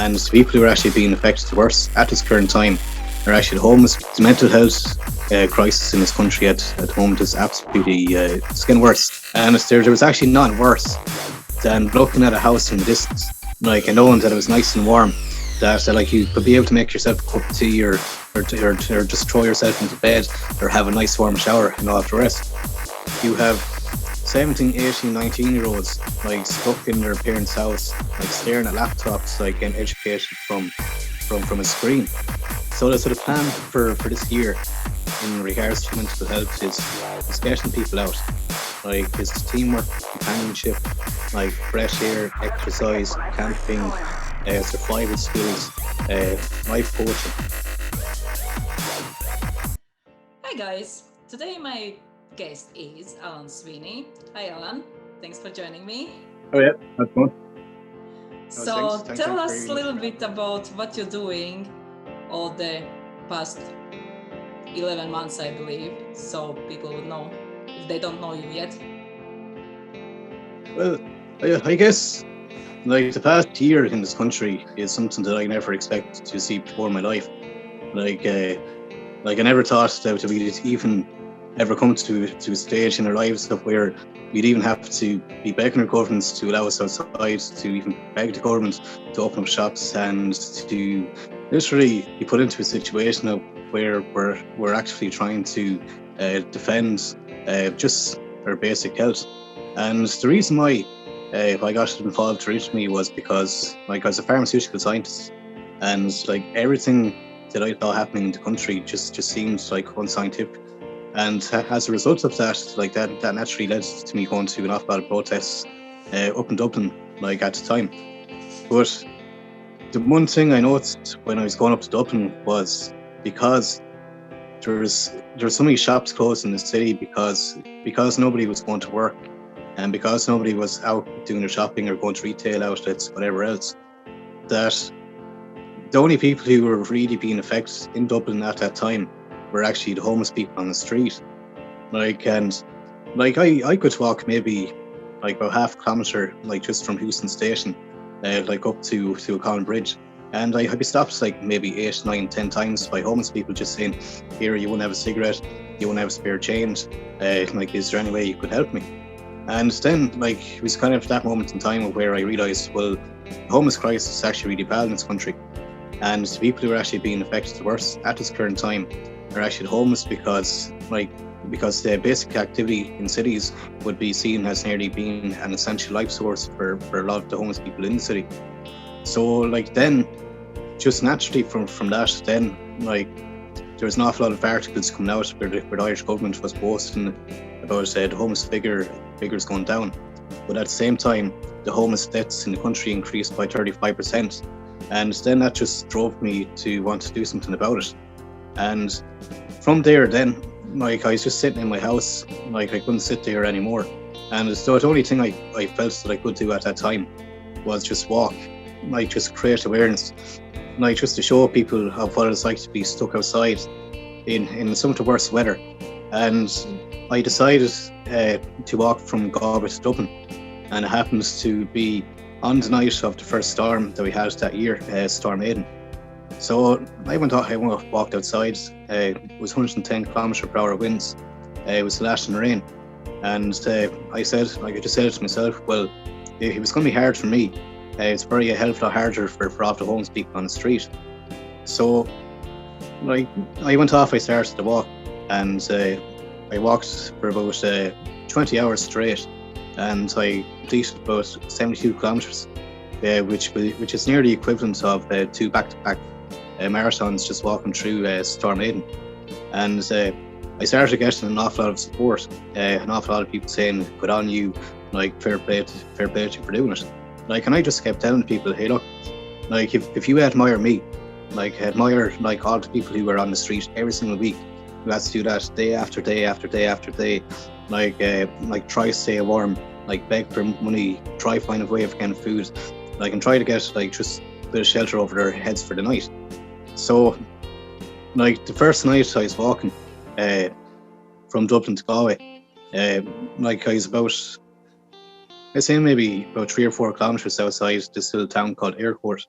And the people who are actually being affected the worst at this current time are actually the homeless. The mental health crisis in this country at the moment is absolutely it's getting worse. And there was actually nothing worse than looking at a house from a distance, like, and knowing that it was nice and warm, that like you could be able to make yourself a cup of tea or just throw yourself into bed or have a nice warm shower and all the rest. You have 17, 18, 19-year-olds like stuck in their parents' house, like staring at laptops, like getting educated from a screen. So the plan for this year in regards to mental health is getting people out. Like, it's teamwork, companionship, like fresh air, exercise, camping, survival skills, life coaching. Hi guys, today my guest is Alan Sweeney. Hi Alan, thanks for joining me. Oh yeah, that's fun. So tell us a little bit about what you're doing all the past 11 months, I believe, so people would know if they don't know you yet. Well, I guess like the past year in this country is something that I never expected to see before in my life. Like I never thought that we'd even ever come to a stage in our lives of where we'd even have to be begging our governments to allow us outside, to even beg the government to open up shops, and to literally be put into a situation of where we're actually trying to defend just our basic health. And the reason why I got involved originally was because, like, I was a pharmaceutical scientist, and like everything that I thought happening in the country just seemed like unscientific. And as a result of that, like that naturally led to me going to an awful lot of protests up in Dublin, like at the time. But the one thing I noticed when I was going up to Dublin was because there was so many shops closed in the city because nobody was going to work, and because nobody was out doing their shopping or going to retail outlets, whatever else, that the only people who were really being affected in Dublin at that time were actually the homeless people on the street. Like, and like I could walk maybe like about half a kilometre, like just from Houston Station, like up to O'Connell Bridge. And I'd be stopped like maybe 8, 9, 10 times by homeless people just saying, "Here, you won't have a cigarette, you won't have a spare change. Like, is there any way you could help me?" And then, like, it was kind of that moment in time where I realised, well, the homeless crisis is actually really bad in this country. And the people who are actually being affected the worst at this current time are actually homeless because the basic activity in cities would be seen as nearly being an essential life source for a lot of the homeless people in the city. So, like, then, just naturally from that, then, like, there was an awful lot of articles coming out where the Irish government was boasting about the homeless figures going down. But at the same time, the homeless deaths in the country increased by 35%. And then that just drove me to want to do something about it. And from there, then, like, I was just sitting in my house, like, I couldn't sit there anymore. And so the only thing I felt that I could do at that time was just walk, like, just create awareness, like, just to show people of what it's like to be stuck outside in some of the worst weather. And I decided to walk from Galway to Dublin, and it happens to be on the night of the first storm that we had that year, Storm Aidan. So I walked outside. It was 110 km/h winds. It was lashing rain, and I just said to myself, well, it was going to be hard for me. It's very a hell of a lot harder for all the homeless people on the street. So, like, I went off. I started to walk, and I walked for about 20 hours straight, and I completed about 72 kilometres, which is nearly equivalent of 2 back-to-back marathons just walking through Storm Aidan. And I started getting an awful lot of support, an awful lot of people saying, "Good on you, like, fair play to you for doing it." Like, and I just kept telling people, hey, look, like, if you admire me, like, admire, like, all the people who are on the street every single week, who has to do that day after day after day after day, like try to stay warm, like, beg for money, try find a way of getting food, like, and try to get, like, just a bit of shelter over their heads for the night. So, like, the first night I was walking from Dublin to Galway, like, I was about, I'd say maybe about 3 or 4 kilometres outside this little town called Aircourt.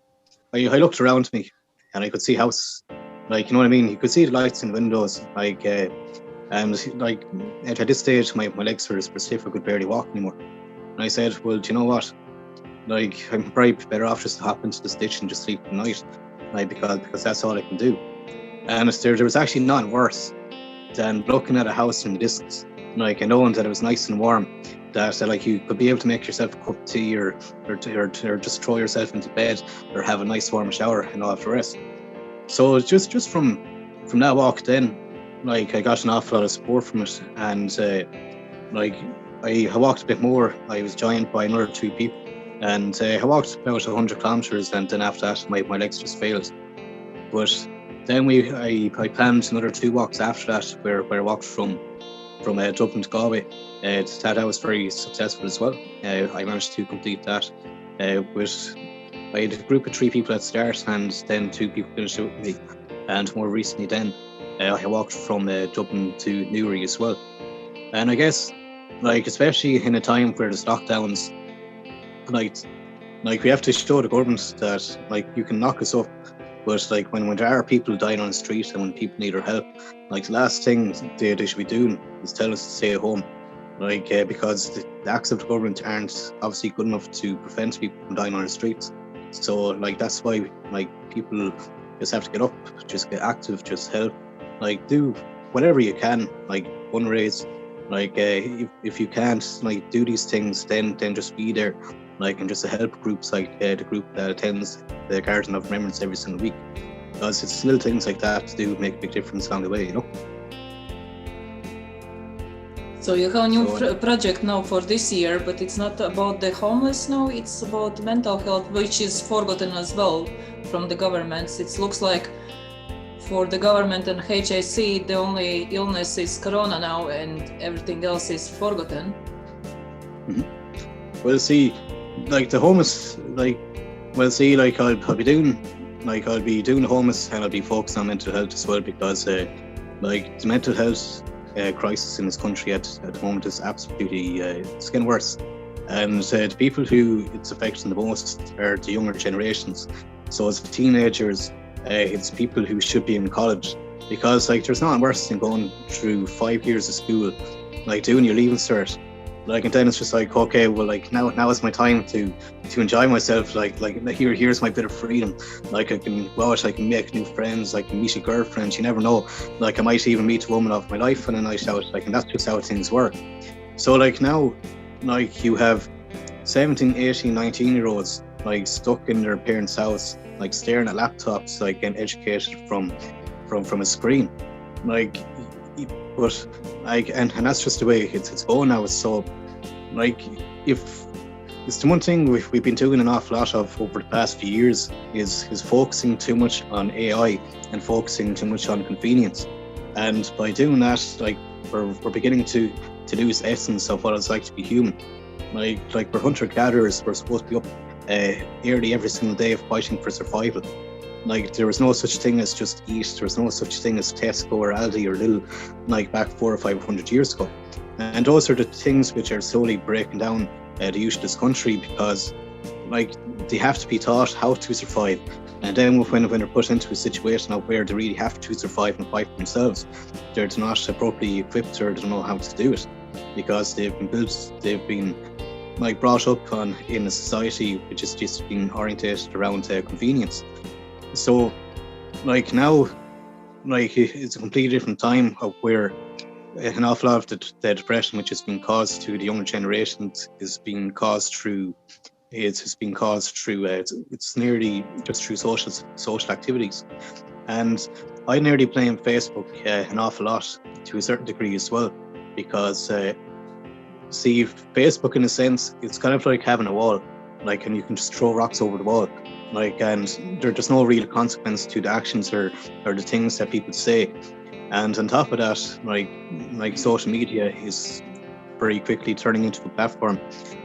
I looked around me and I could see house, like, you know what I mean? You could see the lights in the windows, like, and like at this stage, my legs were stiff, I could barely walk anymore. And I said, well, do you know what? Like, I'm probably better off just to hop into the ditch and just sleep at night, like, because that's all I can do. And there was actually nothing worse than looking at a house in the distance, like, and knowing that it was nice and warm, that like you could be able to make yourself a cup of tea or just throw yourself into bed or have a nice warm shower and all after rest. So just from that walk, then, like, I got an awful lot of support from it, and like I walked a bit more. I was joined by another 2 people, and I walked about 100 kilometers, and then after that, my legs just failed. But then I planned another 2 walks after that, where I walked from Dublin to Galway. That was very successful as well. I managed to complete that with. I had a group of 3 people at the start, and then 2 people finished it with me. And more recently, then I walked from Dublin to Newry as well. And I guess, like, especially in a time where there's lockdowns, like we have to show the government that, like, you can knock us up, but like when there are people dying on the street and when people need our help, like, the last thing they should be doing is tell us to stay at home, like, because the acts of the government aren't obviously good enough to prevent people from dying on the streets. So, like, that's why, like, people just have to get up, just get active, just help, like, do whatever you can, like, fundraise, like, if you can't, like, do these things, then just be there, like, and just to help groups like the group that attends the Garden of Remembrance every single week, because it's little things like that do make a big difference along the way, you know. So you have a new project now for this year, but it's not about the homeless now, it's about mental health, which is forgotten as well from the governments. It looks like for the government and HIC, the only illness is corona now and everything else is forgotten. Mm-hmm. Well, see, like, the homeless, like, well, see, like, I'll be doing the homeless, and I'll be focused on mental health as well, because like, the mental health crisis in this country at the moment is absolutely it's getting worse, and the people who it's affecting the most are the younger generations. So as teenagers, it's people who should be in college, because, like, there's nothing worse than going through 5 years of school, like, doing your leaving cert, like, and then it's just like, okay, well, like, now is my time to enjoy myself, like here's my bit of freedom, like, I can go out, I can make new friends, I can meet a girlfriend, you never know, like, I might even meet a woman of my life on a night out, like, and that's just how things work. So, like, now, like, you have 17, 18, 19-year-olds, like, stuck in their parents' house, like, staring at laptops, like, getting educated from a screen, like, but, like, and that's just the way it's going now. So, like, if it's the one thing we've been doing an awful lot of over the past few years is focusing too much on AI and focusing too much on convenience, and by doing that, like, we're beginning to lose the essence of what it's like to be human. Like we're hunter-gatherers, we're supposed to be up early every single day fighting for survival. Like, there was no such thing as just eat. There was no such thing as Tesco or Aldi or Lidl, like, back 400 or 500 years ago. And those are the things which are slowly breaking down the youth of this country, because, like, they have to be taught how to survive. And then when they're put into a situation of where they really have to survive and fight for themselves, they're not properly equipped or they don't know how to do it, because they've been like, brought up in a society which is just being orientated around convenience. So, like, now, like, it's a completely different time of where an awful lot of the depression which has been caused to the younger generations is being caused through it's nearly just through social activities. And I nearly blame Facebook an awful lot to a certain degree as well, because see, Facebook, in a sense, it's kind of like having a wall, like, and you can just throw rocks over the wall, like, and there's no real consequence to the actions or the things that people say. And on top of that, like social media is very quickly turning into a platform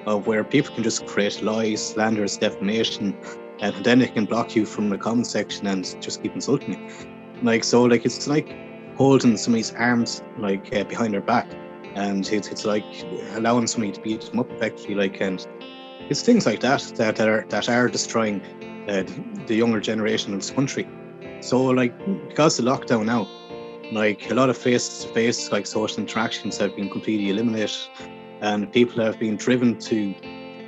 of where people can just create lies, slanders, defamation, and then they can block you from the comment section and just keep insulting you. Like, so, like, it's like holding somebody's arms, like, behind their back, and it's like allowing somebody to beat them up effectively, like, and it's things like that are destroying the younger generation of this country. So like, because of the lockdown now, like a lot of face-to-face like social interactions have been completely eliminated, and people have been driven to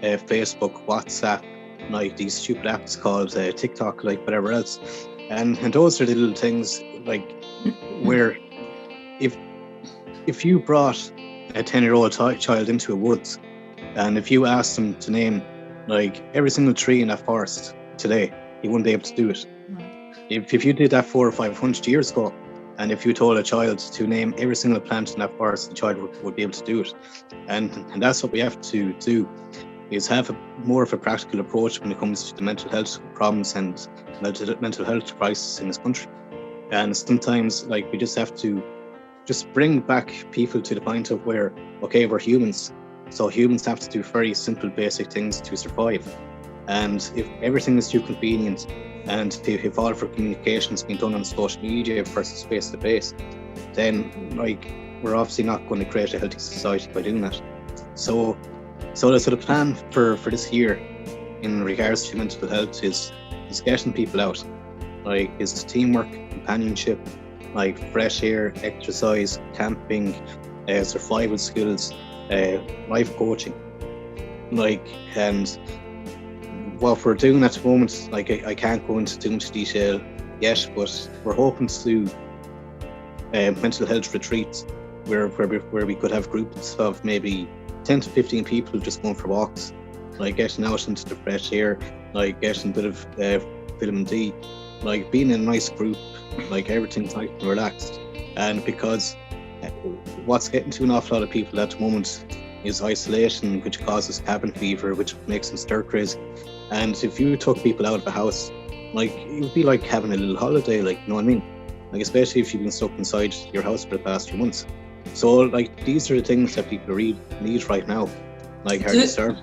Facebook, WhatsApp, like these stupid apps called TikTok, like whatever else. And those are the little things like where if you brought a 10-year-old child into a woods, and if you asked them to name like every single tree in that forest today, he wouldn't be able to do it. If you did that 400 or 500 years ago, and if you told a child to name every single plant in that forest, the child would be able to do it. And that's what we have to do, is have more of a practical approach when it comes to the mental health problems and mental health crisis in this country. And sometimes like we just have to just bring back people to the point of where, okay, we're humans. So humans have to do very simple, basic things to survive. And if everything is too convenient, and if all of our communication is being done on social media versus face-to-face, then like we're obviously not going to create a healthy society by doing that. So the plan for this year in regards to mental health is getting people out. Like it's teamwork, companionship, like fresh air, exercise, camping, survival skills, life coaching. Like, and what we're doing at the moment, like I can't go into too much detail yet, but we're hoping to do mental health retreats where we could have groups of maybe 10 to 15 people just going for walks, like getting out into the fresh air, like getting a bit of vitamin D, like being in a nice group, like everything's nice and relaxed. And because what's getting to an awful lot of people at the moment is isolation, which causes cabin fever, which makes them stir crazy. And if you took people out of the house, like it would be like having a little holiday, like, you know what I mean? Like, especially if you've been stuck inside your house for the past few months. So like these are the things that people really need right now, like how to serve.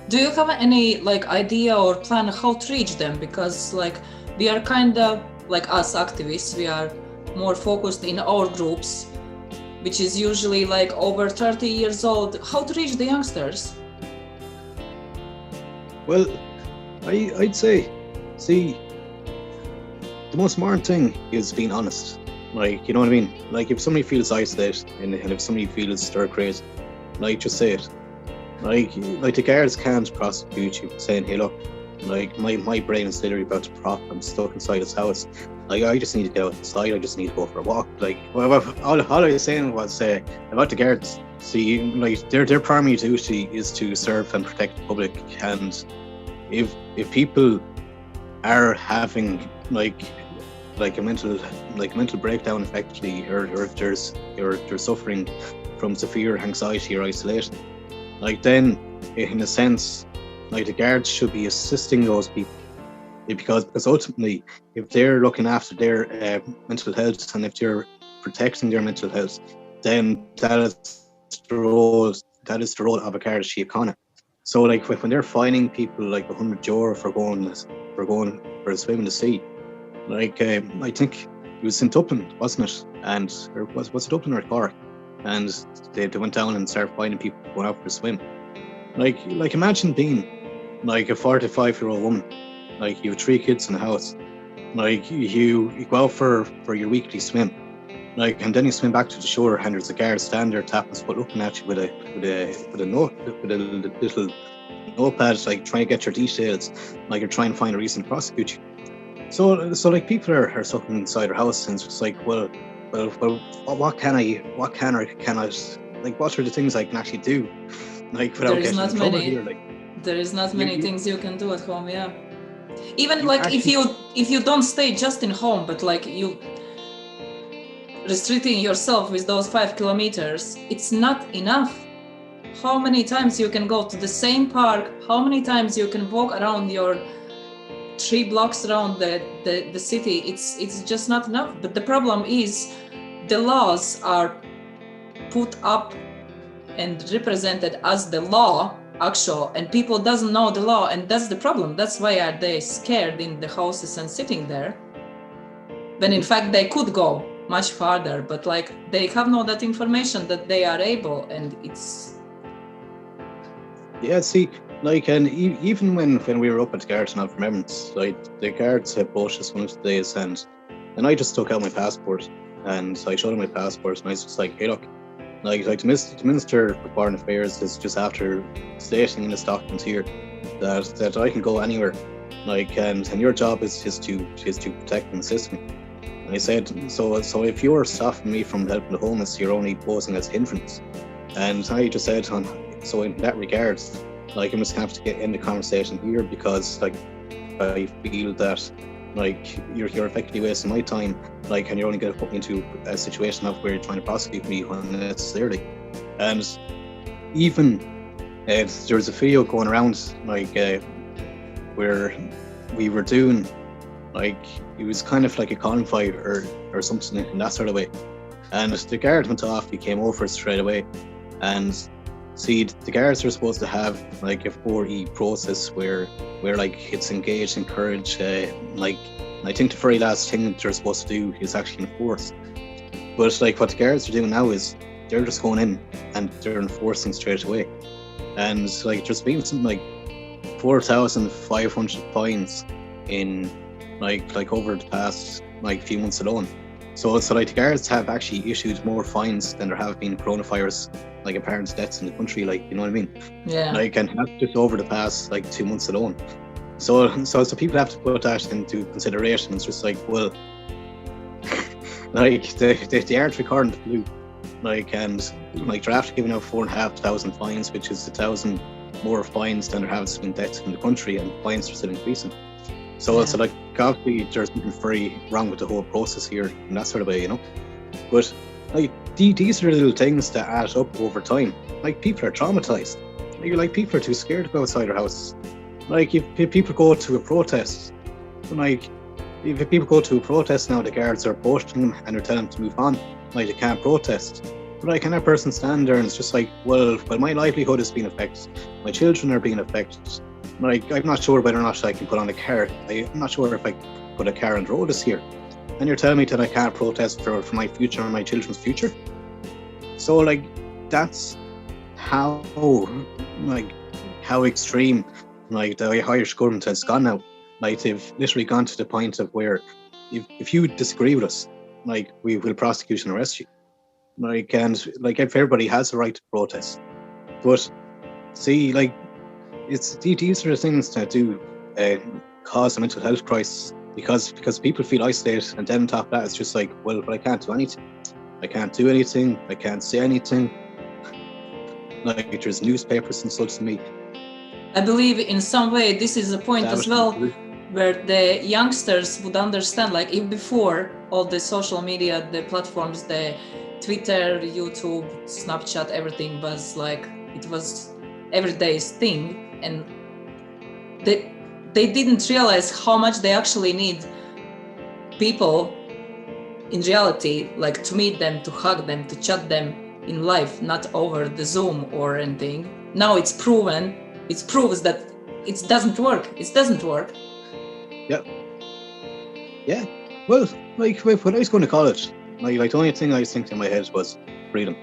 Do you have any like idea or plan how to reach them? Because like we are kind of like us activists, we are more focused in our groups, which is usually like over 30 years old. How to reach the youngsters? Well, I'd say, see, the most important thing is being honest. Like, you know what I mean? Like, if somebody feels isolated and if somebody feels stir crazy, like, just say it. Like the guards can't prosecute you saying, hey, look, like, my brain is literally about to pop. I'm stuck inside this house. Like, I just need to get outside. I just need to go for a walk. Like, all I was saying was about the guards. See, like, their primary duty is to serve and protect the public. And if people are having like a mental breakdown, effectively, or they're suffering from severe anxiety or isolation, like, then in a sense, like, the guards should be assisting those people, because ultimately, if they're looking after their mental health and if they're protecting their mental health, then that is the role of a guard síochána. So like when they're fining people like €100 for going for a swim in the sea, like I think it was in Dublin, wasn't it? And or was it Dublin or Cork? And they went down and started fining people going out for a swim. Like imagine being like a 45-year-old woman, like you have 3 kids in the house, like you go out for your weekly swim, like, and then you swim back to the shore and there's a guard standing there tapping his foot, looking at you with a little notepad, like trying to get your details, like you're trying to find a reason to prosecute you. So like people are stuck inside their house, and it's just like, well, what can I like, what are the things I can actually do, like, without getting in trouble here? Like, there is not many things you can do at home, yeah. Even like actually, if you don't stay just in home, but like you restricting yourself with those 5 kilometers, it's not enough. How many times you can go to the same park? How many times you can walk around your 3 blocks around the city? It's just not enough. But the problem is the laws are put up and represented as the law actual, and people doesn't know the law, and that's the problem. That's why are they scared in the houses and sitting there, when in fact they could go much farther, but like they have no that information that they are able, and it's... Yeah, see, Like, and even when we were up at the guards and for Remembrance, like the guards had approached us one of the days, and I just took out my passport and I showed him my passport, and I was just like, hey, look, like the Minister for Foreign Affairs is just after stating in his document here that I can go anywhere, like, and your job is to protect and assist me. And I said, so if you're stopping me from helping the homeless, you're only posing as hindrance. And I just said, so in that regard, like, I'm just gonna have to get in the conversation here, because like I feel that like you're effectively wasting my time, like, and you're only gonna put me into a situation of where you're trying to prosecute me unnecessarily. And even there's a video going around, like where we were doing, like, it was kind of like a convoy or something in that sort of way, and the guard went off. He came over straight away, and see, the guards are supposed to have like a 4E process where like it's engage, encourage, like, I think the very last thing that they're supposed to do is actually enforce. But like what the guards are doing now is they're just going in and they're enforcing straight away. And like there's been something like 4,500 fines in like over the past like few months alone. So like the guards have actually issued more fines than there have been coronavirus like apparent deaths in the country, like, you know what I mean? Yeah. Like, and that's just over the past like 2 months alone. So people have to put that into consideration. It's just like, well, like they aren't recording the flu, like, and like they're after giving out 4,500 fines, which is 1,000 more fines than there have been deaths in the country, and fines are still increasing. So it's like, obviously there's something very wrong with the whole process here in that sort of way, you know. But like these are little things that add up over time. Like, people are traumatized. Like people are too scared to go outside their houses. Like, if people go to a protest, like if people go to a protest now, the guards are approaching them and they're telling them to move on. Like, they can't protest. But like, can that person stand there and it's just like, well, my livelihood is being affected. My children are being affected. Like, I'm not sure whether or not I can put on a car. I'm not sure if I can put a car on the road this year. And you're telling me that I can't protest for my future and my children's future? So like, that's how extreme like the Irish government has gone now. Like, they've literally gone to the point of where if you disagree with us, like, we will prosecute and arrest you. Like, and like, everybody has the right to protest. But see, like, these are the things that do cause a mental health crisis, because people feel isolated, and then on top of that, it's just like, well, but I can't do anything. I can't do anything. I can't say anything. Like, there's newspapers insulting me. I believe in some way this is a point as well where the youngsters would understand, like, if before all the social media, the platforms, the Twitter, YouTube, Snapchat, everything was like, it was everyday's thing, and they didn't realize how much they actually need people in reality, like, to meet them, to hug them, to chat them in life, not over the Zoom or anything. Now it's proven, it proves that it doesn't work. It doesn't work. Yeah. Well, like, when I was going to college, like the only thing I was thinking in my head was freedom.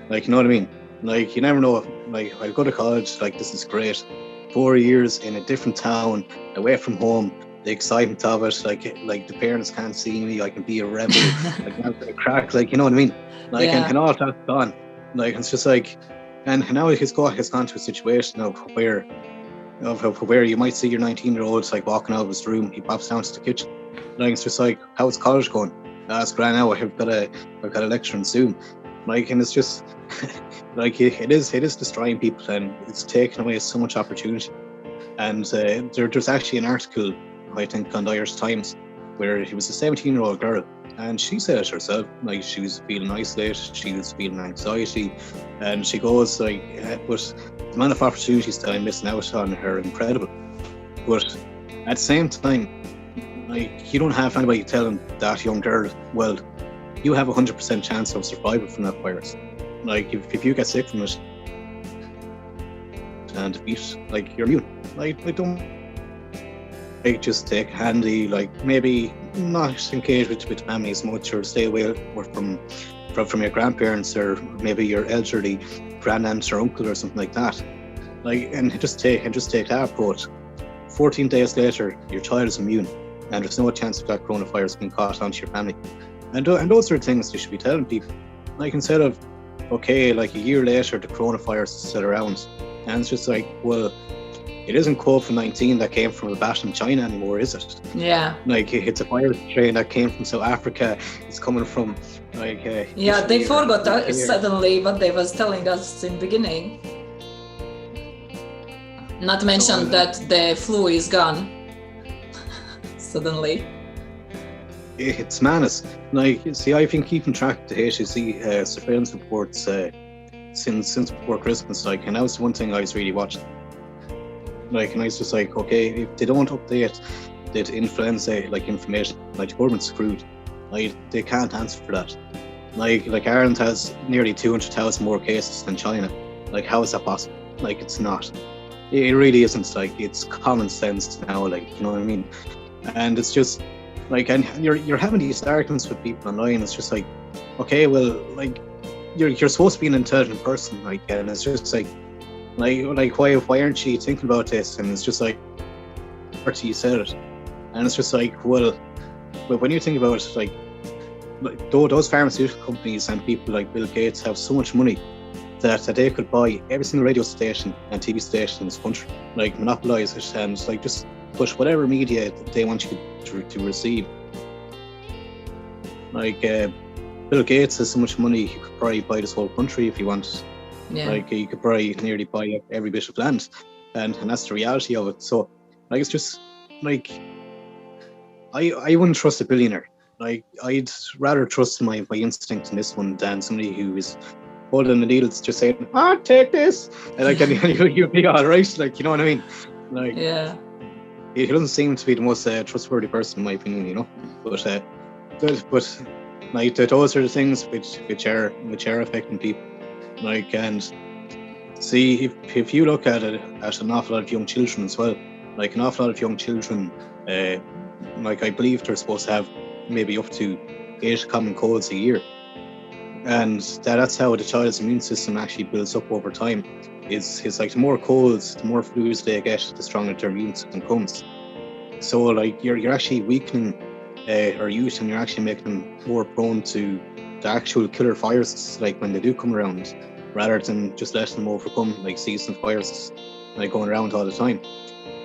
Like, you know what I mean? Like, you never know. Like, I go to college, like, this is great. 4 years in a different town, away from home. The excitement of it, like the parents can't see me. I can be a rebel. I can have a crack. Like, you know what I mean? Like, and all that's gone. Like, it's just like, and now it's gone to a situation of where you might see your 19-year-old like walking out of his room. He pops down to the kitchen. Like, it's just like, how's college going? That's grand now. I've got a lecture in Zoom. Like, and it's just like, it is destroying people, and it's taking away so much opportunity. And there's actually an article, I think, on the Irish Times, where it was a 17-year-old girl, and she said it herself. Like, she was feeling isolated, she was feeling anxiety, and she goes like, but the amount of opportunities that I'm missing out on are incredible. But at the same time, like, you don't have anybody telling that young girl, well, you have 100% chance of survival from that virus. Like, if you get sick from it and defeat, like, you're immune. Like, just take handy, like, maybe not engage with family as much, or stay away from your grandparents, or maybe your elderly grandaunt or uncle or something like that. Like, and just take that approach. 14 days later, your child is immune, and there's no chance of that coronavirus being caught onto your family. And those are things you should be telling people. Like, instead of, okay, like a year later, the coronavirus is still around, and it's just like, well, it isn't COVID-19 that came from a bat in China anymore, is it? Yeah. Like, it's a virus strain that came from South Africa. It's coming from, like... yeah, they forgot that suddenly what they was telling us in the beginning. Not to mention that the flu is gone. Suddenly. It's madness. Like, see, I've been keeping track of the HSE surveillance reports since before Christmas, like, and that was the one thing I was really watching. Like, and I was just like, okay, if they don't update the influenza like information, like, the government's screwed. Like, they can't answer for that. Like Ireland has nearly 200,000 more cases than China. Like, how is that possible? Like, it's not. It really isn't. Like, it's common sense now. Like, you know what I mean? And it's just like, and you're having these arguments with people online. It's just like, okay, well, like, you're supposed to be an intelligent person, like, and it's just like why aren't you thinking about this? And it's just like, you said it, and it's just like, well, when you think about it, like those pharmaceutical companies and people like Bill Gates have so much money that they could buy every single radio station and TV station in this country, like, monopolize it, and like just push whatever media they want you to receive. Like, Bill Gates has so much money, he could probably buy this whole country if he wanted. Yeah. Like, he could probably nearly buy every bit of land, and that's the reality of it. So, like, it's just like, I wouldn't trust a billionaire. Like, I'd rather trust my instinct in this one than somebody who is holding the needles, just saying, take this, and like, and you'll be all right. Like, you know what I mean? Like, yeah. He doesn't seem to be the most trustworthy person, in my opinion, you know. But like, those are the things which are affecting people. Like, and see, if you look at it at an awful lot of young children as well, like, an awful lot of young children, like, I believe they're supposed to have maybe up to 8 common colds a year, and that's how the child's immune system actually builds up over time. It's like, the more colds, the more flus they get, the stronger their immune system comes. So, like, you're actually weakening our youth, and you're actually making them more prone to the actual killer viruses, like, when they do come around, rather than just letting them overcome like seasonal viruses, like, going around all the time.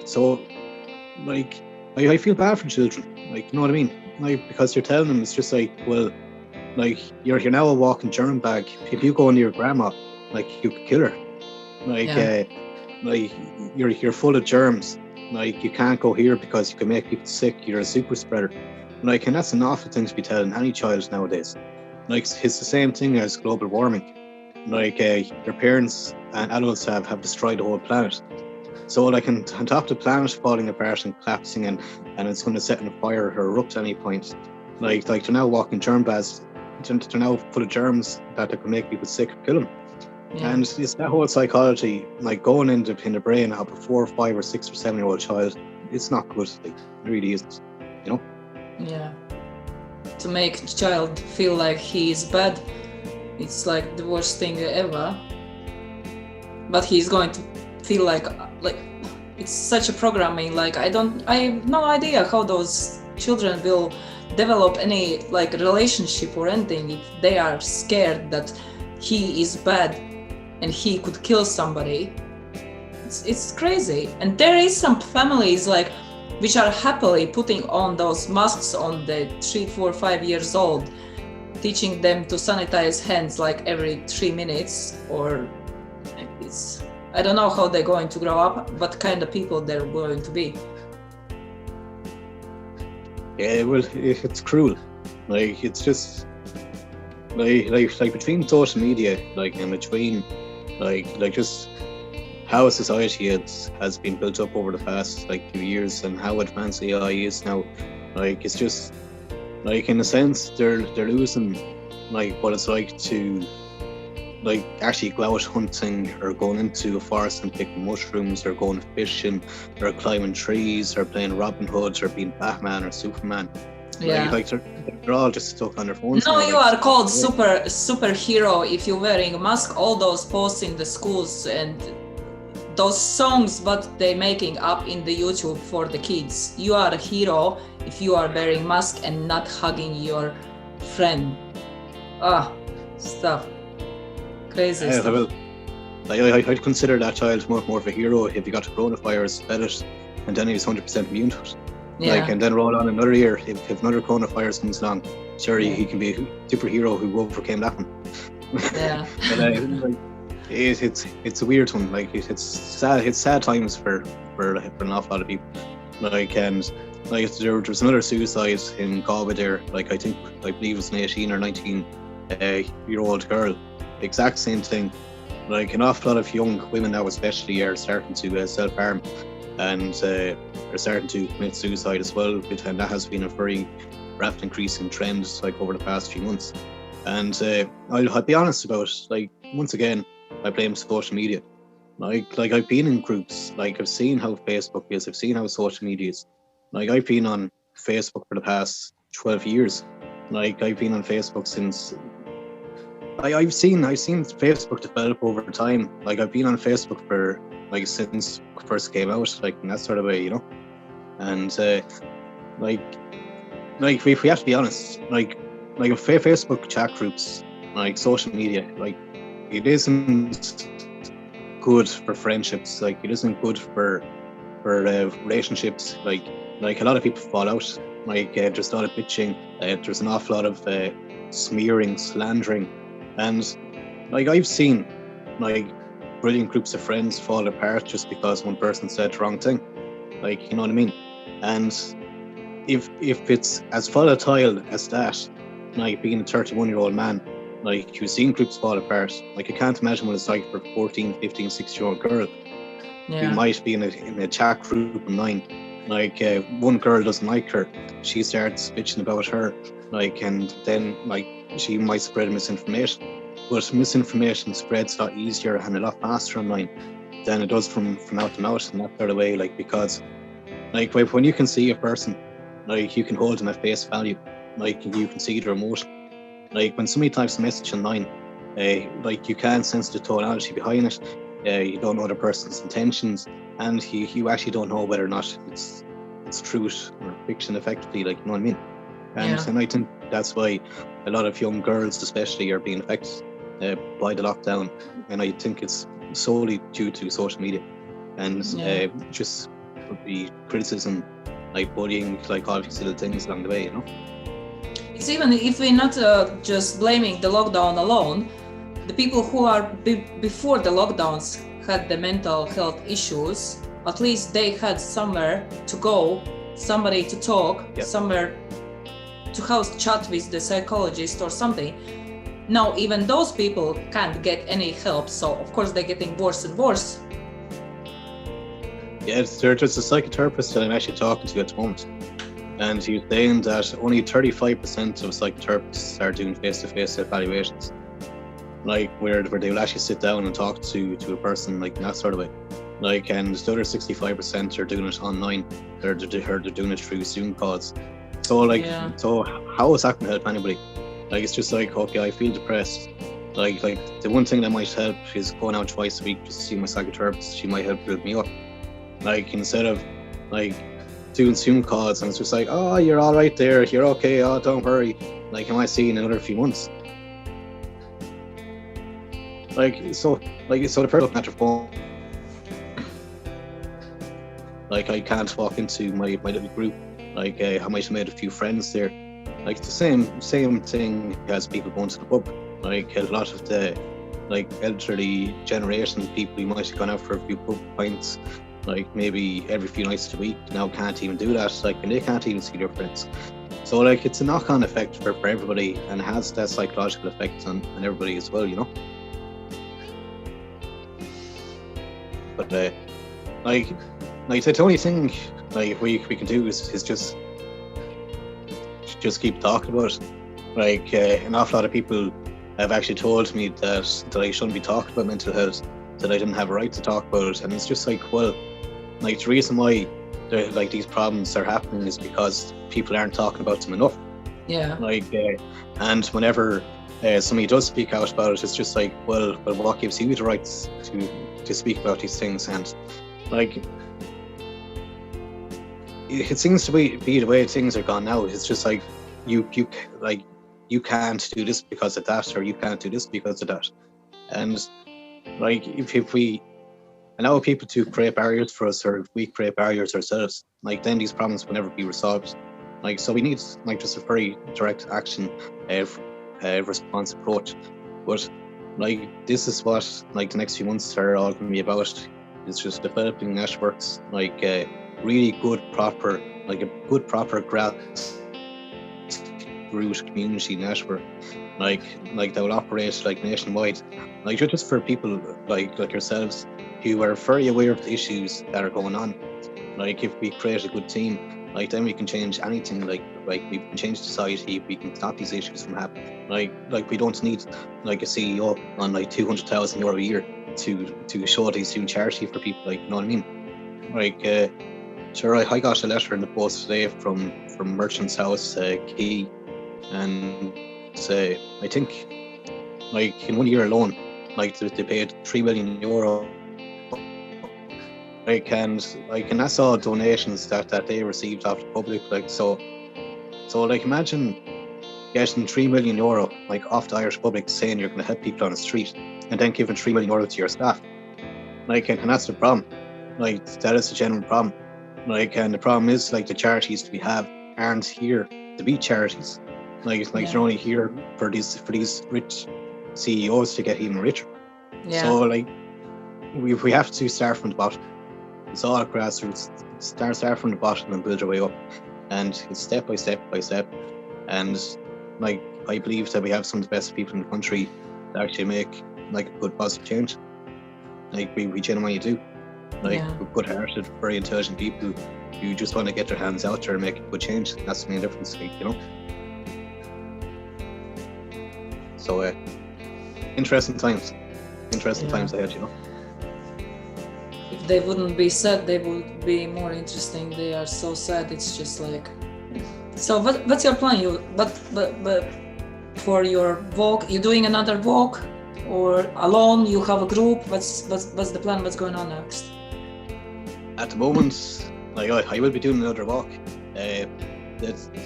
So, like, I feel bad for children, like, you know what I mean? Like, because you're telling them, it's just like, well, like, you're now a walking germ bag. If you go near your grandma, like, you could kill her. Like, yeah. Like, you're full of germs. Like, you can't go here because you can make people sick. You're a super spreader. Like, and that's an awful thing to be telling any child nowadays. Like, it's the same thing as global warming. Like, your parents and adults have destroyed the whole planet. So, like, on top of the planet falling apart and collapsing, and it's going to set on fire or erupt at any point, like they're now walking germ bags. They're now full of germs that can make people sick or kill them. Yeah. And it's that whole psychology, like, going in the brain of a 4 or 5 or 6 or 7-year-old child. It's not good. Like, it really isn't, you know? Yeah. To make a child feel like he is bad, it's like the worst thing ever. But he's going to feel like it's such a programming. Like, I have no idea how those children will develop any like relationship or anything if they are scared that he is bad and he could kill somebody. It's crazy. And there is some families like which are happily putting on those masks on the 3, 4, 5 years old, teaching them to sanitize hands like every 3 minutes, or I don't know how they're going to grow up, what kind of people they're going to be. Yeah, well, it's cruel. Like, it's just like between social media, like, and between like just how society has been built up over the past like few years, and how advanced AI is now. Like, it's just like, in a sense, they're losing like what it's like to like actually go out hunting, or going into a forest and picking mushrooms, or going fishing, or climbing trees, or playing Robin Hood, or being Batman or Superman. Yeah. Like they're all just stuck on their phones. No, now, you are called superhero if you're wearing a mask. All those posts in the schools and those songs what they making up in the YouTube for the kids. You are a hero if you are wearing mask and not hugging your friend. Stuff. Crazy stuff. Well, I'd consider that child more of a hero if he got the coronavirus, fed it, and then he was 100% immune to it. Yeah. And then roll on another year, if another coronavirus comes along, sure, he can be a superhero who overcame that one. Yeah. But, it's a weird one. Like it's sad times for an awful lot of people. There was another suicide in Galway there. I believe it was an 18 or 19 year old girl. Exact same thing. An awful lot of young women now, especially, are starting to self-harm, and are starting to commit suicide as well. And that has been a very rapid increase in trends over the past few months. And I'll be honest about it. Once again, I blame social media. I've been in groups. I've seen how Facebook is. I've seen how social media is. I've been on Facebook for the past 12 years. I've been on Facebook since. I've seen Facebook develop over time. I've been on Facebook for since it first came out, in that sort of way, And if we have to be honest, Facebook chat groups, social media, it isn't good for friendships. It isn't good for relationships. A lot of people fall out. There's a lot of bitching. There's an awful lot of smearing, slandering, and I've seen brilliant groups of friends fall apart just because one person said the wrong thing. You know what I mean? And if it's as volatile as that, being a 31-year-old man, you've seen groups fall apart. I can't imagine what it's like for a 14, 15, 16-year-old girl who might be in a chat group online. One girl doesn't like her, she starts bitching about her, and then she might spread misinformation. But misinformation spreads a lot easier and a lot faster online than it does from mouth to mouth, and that sort of way. Because when you can see a person, you can hold them at face value. You can see their emotion. When somebody types a message online, you can't sense the tonality behind it. You don't know the person's intentions, and you actually don't know whether or not it's truth or fiction, effectively. You know what I mean? And I think that's why a lot of young girls, especially, are being affected by the lockdown. And I think it's solely due to social media, and just would be criticism, bullying, all these little things along the way. It's even if we're not just blaming the lockdown alone, the people who are before the lockdowns had the mental health issues. At least they had somewhere to go, somebody to talk, somewhere to have chat with the psychologist or something. Now even those people can't get any help, so of course they're getting worse and worse. Yeah, there's a psychotherapist that I'm actually talking to at the moment, and he's saying that only 35% of psychotherapists are doing face-to-face evaluations, where they will actually sit down and talk to a person in that sort of way. And the other 65% are doing it online. They're doing it through Zoom calls. So so how is that going to help anybody? It's just okay, I feel depressed. The one thing that might help is going out twice a week just to see my psychotherapist. She might help build me up. Instead of doing Zoom calls, and it's just oh, you're all right there, you're okay, oh, don't worry. I might see you in another few months. So the person looking at your phone. I can't walk into my little group. I might have made a few friends there. It's the same thing as people going to the pub. A lot of the elderly generation people who might have gone out for a few pub pints, maybe every few nights of the week, now can't even do that. And they can't even see their friends. So it's a knock-on effect for everybody, and it has that psychological effect on everybody as well, But the only thing we can do is just keep talking about it. An awful lot of people have actually told me that I shouldn't be talking about mental health, that I didn't have a right to talk about it, and it's just the reason why these problems are happening is because people aren't talking about them enough. Yeah. And whenever somebody does speak out about it, it's just like, well, what gives you the rights to speak about these things? And like, it seems to be the way things are gone now. It's just like you can't do this because of that, or you can't do this because of that. And like, if we allow people to create barriers for us, or if we create barriers ourselves, like, then these problems will never be resolved. Like, so we need like just a very direct action, response approach. But like, this is what like the next few months are all going to be about. It's just developing networks, like really good proper grassroots community network, like that will operate like nationwide, like just for people like yourselves who are very aware of the issues that are going on. Like, if we create a good team, like, then we can change anything. Like we can change society. We can stop these issues from happening. Like we don't need like a CEO on like €200,000 a year to show that he's doing charity for people. Like, you know what I mean? Like, sure, I got a letter in the post today from Merchant's House, Key, and I think like in 1 year alone, like they paid €3 million. And that's all donations that they received off the public. Like, so like, imagine getting €3 million like off the Irish public, saying you're going to help people on the street, and then giving €3 million to your staff. Like, and that's the problem. Like, that is the general problem. Like, and the problem is, like, the charities we have aren't here to be charities. Like they're only here for these rich CEOs to get even richer. Yeah. So like, we have to start from the bottom. It's all grassroots. Start from the bottom and build our way up, and it's step by step by step. And like, I believe that we have some of the best people in the country to actually make like a good positive change. Like, we genuinely do. Like, we're good-hearted, very intelligent people who just want to get their hands out there and make a good change. That's the main difference, like, you know. So interesting times ahead, you know. If they wouldn't be sad, they would be more interesting. They are so sad. It's just like. So what's your plan? But for your walk, you're doing another walk, or alone? You have a group? What's the plan? What's going on next? At the moment, like, I will be doing another walk. The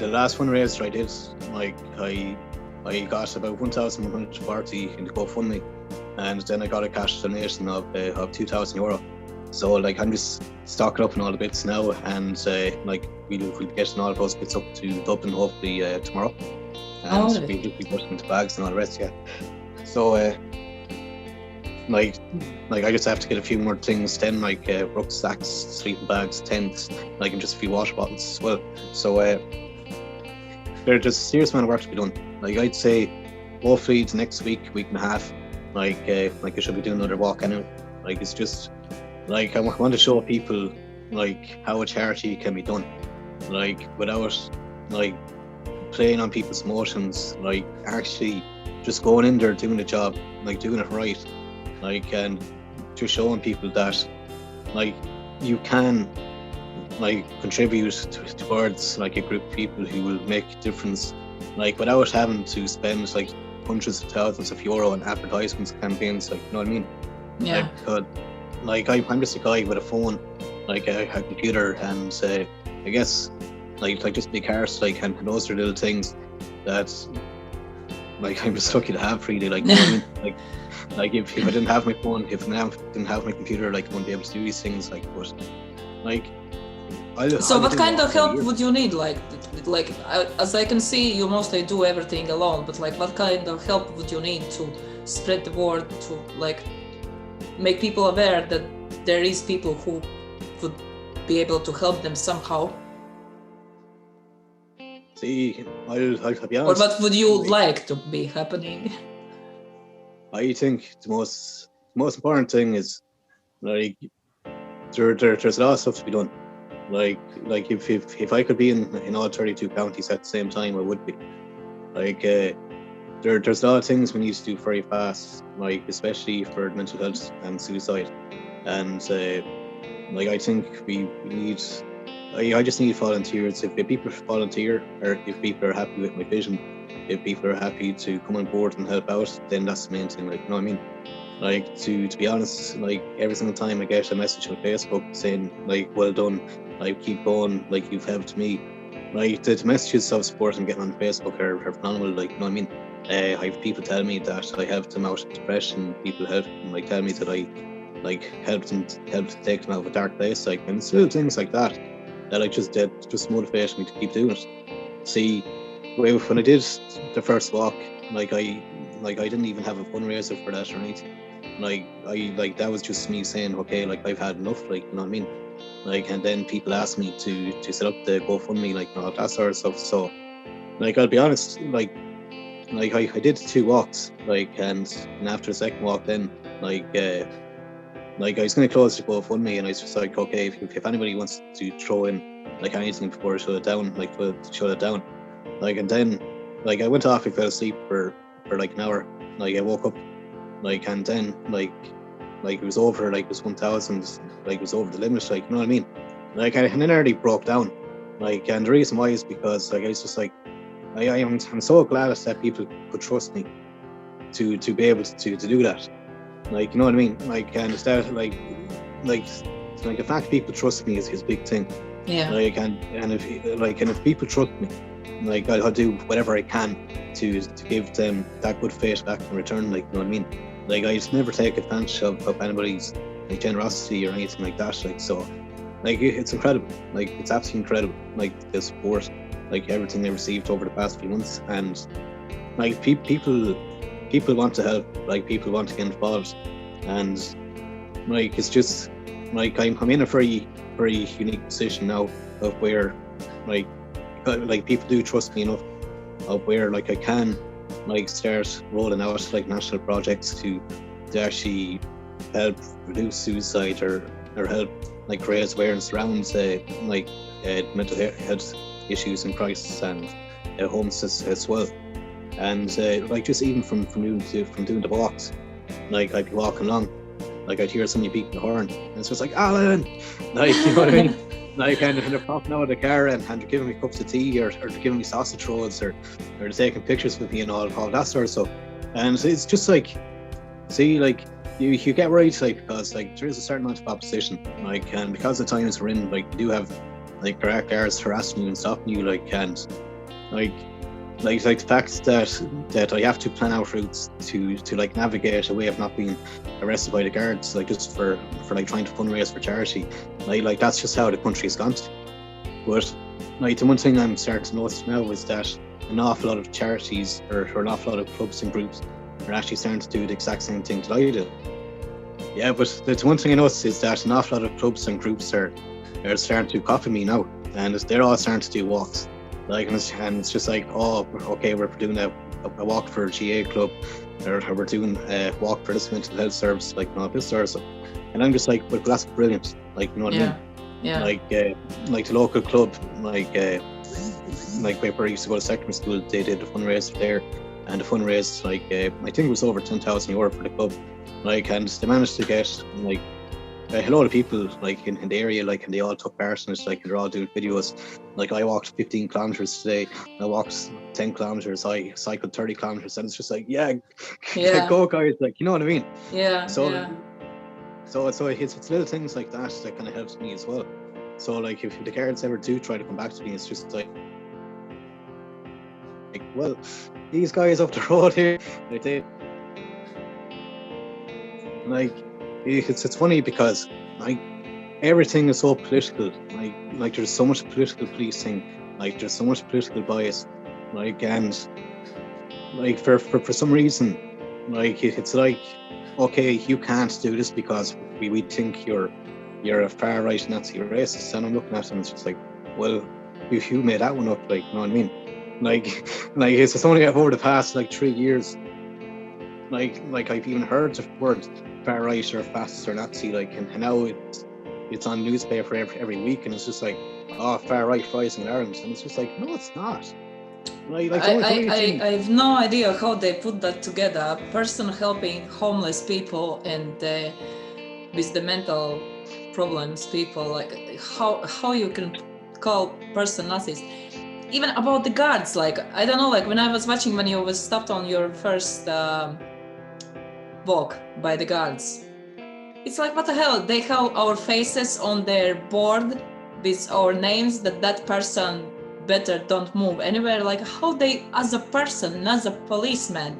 last fundraiser I did, like, I got about 1,140 in the GoFundMe, and then I got a cash donation of €2,000. So like, I'm just stocking up on all the bits now, and like, we'll be getting all of those bits up to Dublin hopefully tomorrow, and we'll be putting into bags and all the rest. Yeah. So like I just have to get a few more things then, like rucksacks, sleeping bags, tents, like, and just a few water bottles as well. So there's a serious amount of work to be done. Like, I'd say hopefully the next week and a half, like I should be doing another walk anyway. Like, it's just like, I want to show people like how a charity can be done, like, without like playing on people's emotions, like actually just going in there, doing the job, like doing it right, like, and just showing people that like you can like contribute towards like a group of people who will make a difference, like without having to spend like hundreds of thousands of euro on advertisements campaigns, like, you know what I mean? Yeah. Like I'm just a guy with a phone, like a computer, and I guess like just big hearts, like, and those are little things that like I'm just lucky to have, really, like, you know what I mean? Like if I didn't have my phone, if I didn't have my computer, like, I wouldn't be able to do these things, like, but like so what kind of help would you need? Like as I can see, you mostly do everything alone, but like, what kind of help would you need to spread the word, to like make people aware that there is people who would be able to help them somehow? See, I'll be honest. Or what would you like to be happening? I think the most important thing is, like, there's a lot of stuff to be done. Like if I could be in all 32 counties at the same time, I would be. Like there's a lot of things we need to do very fast, like especially for mental health and suicide. And like, I think we need. I just need volunteers. If people volunteer, or if people are happy with my vision, if people are happy to come on board and help out, then that's the main thing. Like, you know what I mean? Like, to be honest, like every single time I get a message on Facebook saying like, well done, like keep going, like you've helped me. Like the messages of support I'm getting on Facebook are phenomenal. Like, you know what I mean? I have people tell me that I helped them out of depression. People help like tell me that I like helped take them out of a dark place. Like, and it's little things like that like just motivate me to keep doing it. See, when I did the first walk, like I didn't even have a fundraiser for that or anything. Like that was just me saying, okay, like I've had enough, like, you know what I mean? Like, and then people asked me to set up the GoFundMe, like, all that sort of stuff. So, like, I'll be honest, like I did 2 walks, like, and after the second walk, then like I was going to close the GoFundMe, and I was just like, okay, if anybody wants to throw in like anything before I shut it down, like to shut it down, like, and then like I went off, I fell asleep for like an hour, like I woke up, like, and then like it was over, like it was 1,000, like it was over the limit, like, you know what I mean? Like, and then I already broke down, like, and the reason why is because like I was just like, I'm so glad that people could trust me to be able to do that, like, you know what I mean? Like, and instead, like the fact people trust me is his big thing. Yeah. Like, and if people trust me, like I'll do whatever I can to give them that good faith back in return. Like, you know what I mean? Like, I just never take advantage of anybody's like generosity or anything like that. Like, so, like it's incredible. Like, it's absolutely incredible. Like, the support, like everything I received over the past few months, and like people want to help. Like, people want to get involved, and like it's just like I'm in a very unique position now of where like people do trust me enough of where like I can like start rolling out like national projects to actually help reduce suicide or help like raise awareness around mental health issues and crisis and homelessness as well. And like just even from doing the walks, like I'd be walking along, like I'd hear somebody beating the horn, and it's just like, Alan, like, you know what I mean? Like, and they're popping out of the car and they're giving me cups of tea or they're giving me sausage rolls or they're taking pictures with me and all that sort of stuff. And it's just like, see, like you get worried, like, because like there is a certain amount of opposition, like, and because the times we're in, like, you do have like guards harassing you and stopping you, like, and like the fact that I have to plan out routes to like navigate a way of not being arrested by the guards, like just for like trying to fundraise for charity, like that's just how the country's gone to. But like the one thing I'm starting to notice now is that an awful lot of charities or an awful lot of clubs and groups are actually starting to do the exact same thing that I do. Yeah, but the one thing I noticed is that an awful lot of clubs and groups are starting to copy me now, and they're all starting to do walks. Like, and it's just like, oh, okay, we're doing a walk for a GA club, or we're doing a walk for this mental health service, like, no, this sort of stuff. And I'm just like, but that's brilliant, like, you know what I mean? Yeah. Like the local club, like where I used to go to secondary school, they did a fundraiser there, and the fundraise, like, I think it was over €10,000 for the club, like, and they managed to get like a lot of people like in the area, like, and they all took part in it, like, and they're all doing videos. Like, I walked 15 kilometers today, I walked 10 kilometers, I cycled 30 kilometers, and it's just like, yeah. Go guys, like, you know what I mean? So it's little things like that kind of helps me as well. So like if the guards ever do try to come back to me, it's just like well, these guys up the road here, it's funny because like everything is so political, like there's so much political policing, like there's so much political bias, like, and like for some reason, like it's like, okay, you can't do this because we think you're a far right Nazi racist, and I'm looking at them, it's just like, well, you made that one up, like, you know what I mean? Like it's only over the past like 3 years, like I've even heard the word far right or fascist or Nazi, like, and now it's on newspaper every week, and it's just like, oh, far right rising in Ireland, and it's just like, no, it's not. I have no idea how they put that together. A person helping homeless people and with the mental problems people, like how you can call person Nazis. even about the guards, like, I don't know, like when I was watching when you was stopped on your first walk by the guards, it's like, what the hell, they have our faces on their board with our names that person better don't move anywhere. Like, how they, as a person, as a policeman,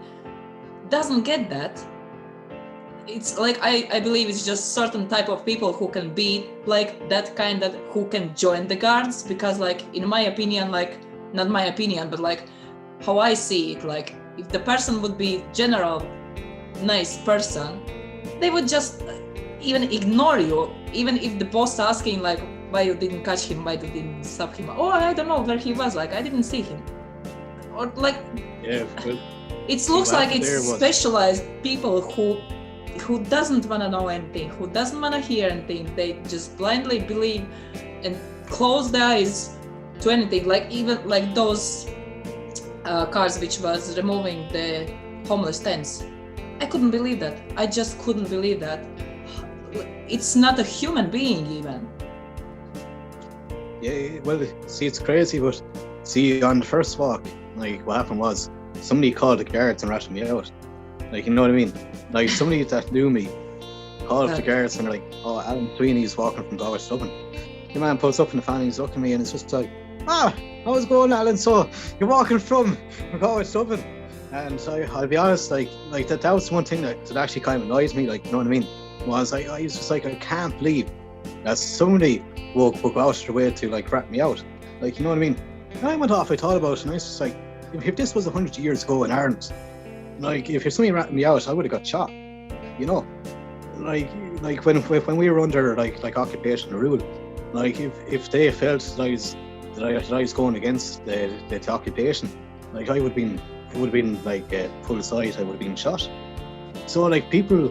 doesn't get that. It's like, I believe it's just certain type of people who can be like that kind of, who can join the guards, because like, in my opinion, like, not my opinion, but like how I see it, like if the person would be general nice person, they would just even ignore you, even if the boss asking like, why you didn't catch him, why you didn't stop him, oh, I don't know where he was, like I didn't see him, or like, yeah, well, it looks like it's specialized people who doesn't want to know anything, who doesn't want to hear anything. They just blindly believe and close their eyes to anything. Like even like those cars which was removing the homeless tents. I couldn't believe that. I just couldn't believe that. It's not a human being even. Yeah, well, see, it's crazy, but see, on the first walk, like what happened was somebody called the guards and ratted me out. Like, you know what I mean? Like, somebody that knew me called the guards and they're like, oh, Alan Sweeney is walking from Galway to Dublin. The man pulls up in the fan and he's looking at me and it's just like, how's it going, Alan? So, you're walking from Galway to Dublin? And I'll be honest, like that was one thing that actually kind of annoys me, like, you know what I mean? Was I was just like, I can't believe that somebody will go out of their way to, like, rat me out. Like, you know what I mean? And I went off, I thought about it, and I was just like, if this was 100 years ago in Ireland, like, if somebody ratted me out, I would have got shot, you know? Like when we were under, like occupational rule, like, if they felt that I was going against the occupation, like, it would have been like pulled aside, I would have been shot. So, like, people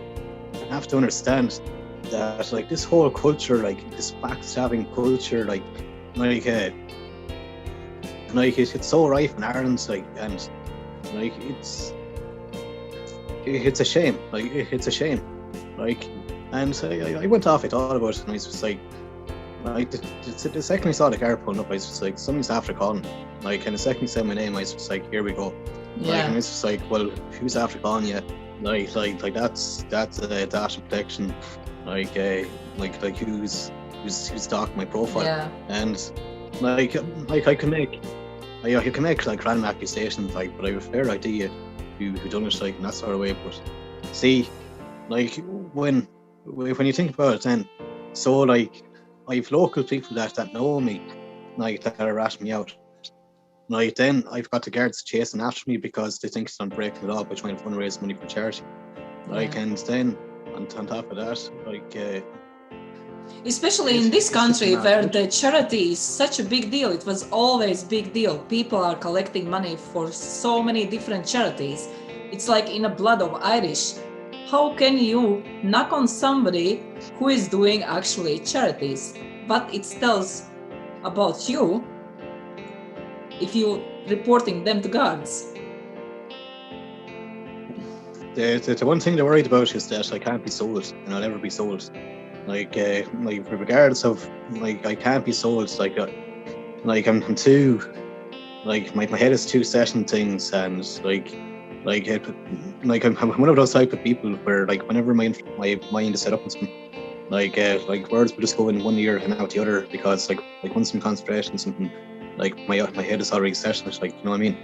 have to understand that, like, this whole culture, like this backstabbing culture, like it's so rife in Ireland, like, and like it's a shame, like it's a shame, like, and I went off, I thought about it, and I was just like the second I saw the car pulling up, I was just like, somebody's after calling, like, and the second he said my name, I was just like, here we go. Yeah. Like, and I was just like, well, who's after calling you? Like that's data protection, like who's stalking my profile? Yeah. And like I can make like random accusations, like, but I have a fair idea who done it, like, in that sort of way. But see, like, when you think about it, then, so, like, I have local people that know me, like, that are ratting me out. Like, then I've got the guards chasing after me because they think I'm breaking the law by trying to fundraise money for charity. Like, and then on top of that, like, especially in this country where the charity is such a big deal, it was always big deal. People are collecting money for so many different charities. It's like in the blood of Irish. How can you knock on somebody who is doing actually charities? But it tells about you if you reporting them to guards. The one thing they're worried about is that I can't be sold, and I'll never be sold. Like regardless of, like, I can't be sold. Like I'm too, like, my head is too set in things, and I'm one of those type of people where, like, whenever my mind is set up on something, like words will just go in one ear and out the other, because like once I'm concentrating something, like my head is already set in it, like, you know what I mean?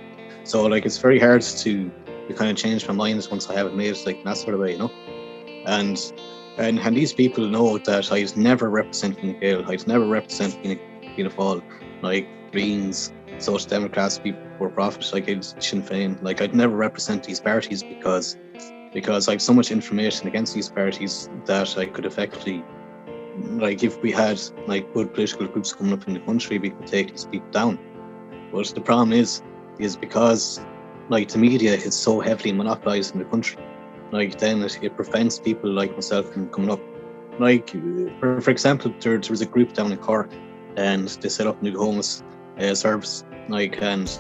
So, like, it's very hard to kind of change my mind once I have it made, like, that sort of way, you know? And these people know that I'd never represent Fine Gael, I'd never represent Fianna Fáil, like Greens, Social Democrats, People for Profit, like Sinn Féin. Like, I'd never represent these parties because I have so much information against these parties that I could effectively, like, if we had, like, good political groups coming up in the country, we could take these people down. But the problem is because, like, the media is so heavily monopolised in the country, like, then it prevents people like myself from coming up. Like, for example, there was a group down in Cork, and they set up a new homeless service, like, and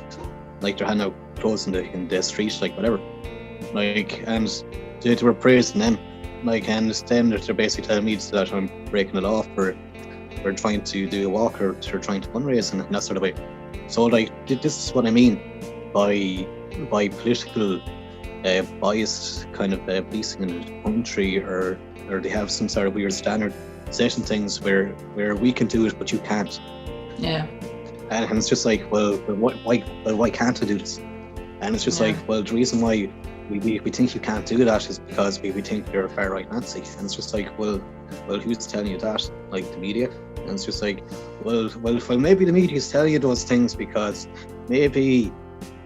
like they're handing out clothes in the street, like, whatever, like, and they were praising them, like, and then they're basically telling me that I'm breaking the law for trying to do a walk, or they're trying to fundraise and that sort of way. So like this is what I mean by political biased kind of policing in the country, or they have some sort of weird standard setting things where we can do it but you can't. Yeah. And it's just like, well, why can't I do this? And it's just like, well, the reason why we think you can't do that is because we think you're a far right Nazi. And it's just like, well, who's telling you that? Like the media? And it's just like, well, maybe the media is telling you those things because maybe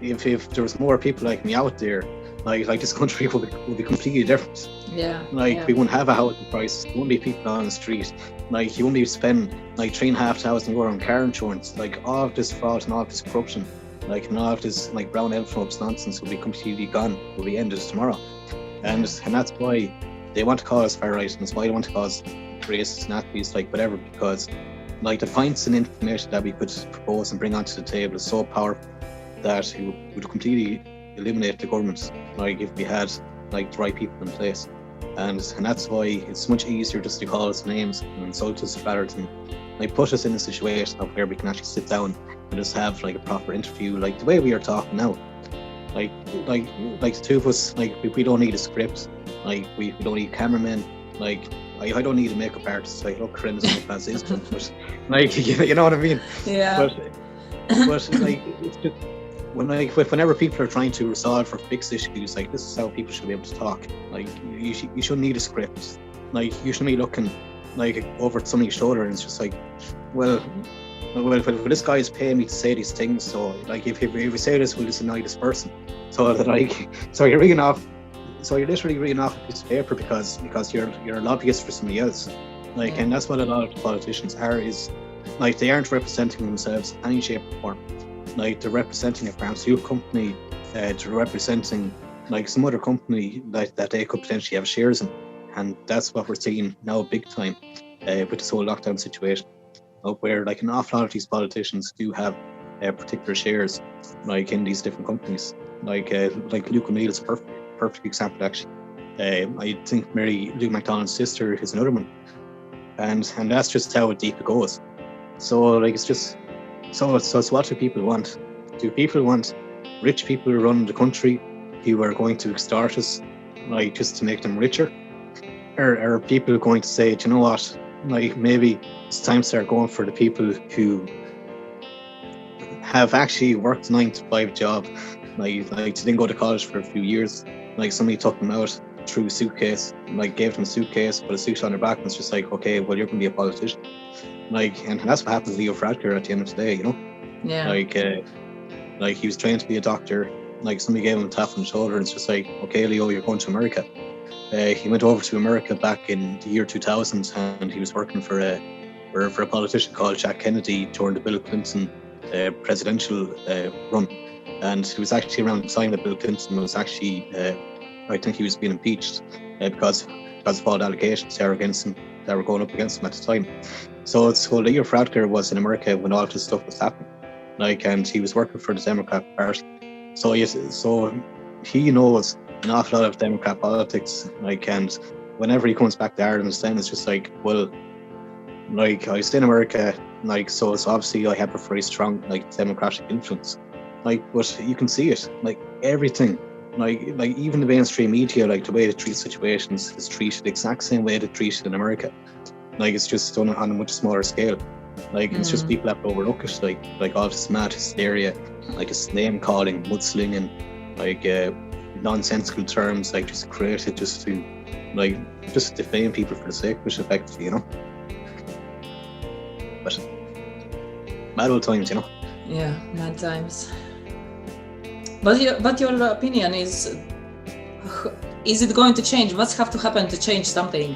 if there was more people like me out there, like this country would be completely different. Yeah. We wouldn't have a housing crisis. There wouldn't be people on the street. Like you wouldn't be spending like €3,500 on car insurance. Like all of this fraud and all of this corruption, like and all of this like brown envelopes nonsense will be completely gone. Will be ended tomorrow. And that's why they want to call us far right, and that's why they want to call us racist, Nazis, like whatever, because like the points and information that we could propose and bring onto the table is so powerful that it would completely eliminate the government, like if we had like the right people in place. And that's why it's much easier just to call us names and insult us rather than like put us in a situation of where we can actually sit down and just have like a proper interview, like the way we are talking now. Like the two of us, like we don't need a script, like we don't need cameramen, like I don't need a makeup artist. Like look crimson as is, but like you know what I mean? Yeah. But like it's just whenever people are trying to resolve or fix issues, like this is how people should be able to talk. Like you shouldn't need a script. Like you shouldn't be looking like over at somebody's shoulder and it's just like, well, this guy is paying me to say these things, so like if we say this, we'll just annoy this person. So that like, so you're literally reading off a piece of paper because you're a lobbyist for somebody else. Like, and that's what a lot of politicians are, is like they aren't representing themselves in any shape or form. Like they're representing a pharmaceutical company, they're representing like some other company that they could potentially have shares in. And that's what we're seeing now big time with this whole lockdown situation, where like an awful lot of these politicians do have particular shares like in these different companies. Like Luke O'Neill is a perfect example actually. I think Mary Lou McDonald's sister is another one. And that's just how deep it goes. So like it's just so what do people want? Do people want rich people to run the country who are going to extort us, like just to make them richer? Or are people going to say, do you know what, like maybe it's time to start going for the people who have actually worked 9-to-5 job, like didn't go to college for a few years, like somebody took them out through a suitcase, like gave them a suitcase, put a suit on their back, and it's just like, okay, well you're going to be a politician. Like, and that's what happened to Leo Varadkar at the end of the day, you know? Yeah. Like he was trained to be a doctor, like somebody gave him a tap on the shoulder and it's just like, okay Leo, you're going to America. He went over to America back in the year 2000 and he was working for a politician called Jack Kennedy during the Bill Clinton presidential run. And it was actually around the time that Bill Clinton was actually, I think he was being impeached because of all the allegations that were going up against him at the time. So Leo Varadkar was in America when all this stuff was happening, like, and he was working for the Democrat Party. So he knows an awful lot of Democrat politics, like, and whenever he comes back to Ireland, then it's just like, well, like I stay in America, like so obviously I have a very strong like Democratic influence, like, but you can see it, like everything, like even the mainstream media, like the way they treat situations is treated the exact same way they treat it in America. Like it's just done on a much smaller scale. Like it's just people have to overlook it, like all this mad hysteria, like this name calling, mudslinging, like nonsensical terms, like just created just to defame people for the sake of it, effectively, you know. But mad old times, you know. Yeah, mad times. But your opinion is it going to change? What's have to happen to change something?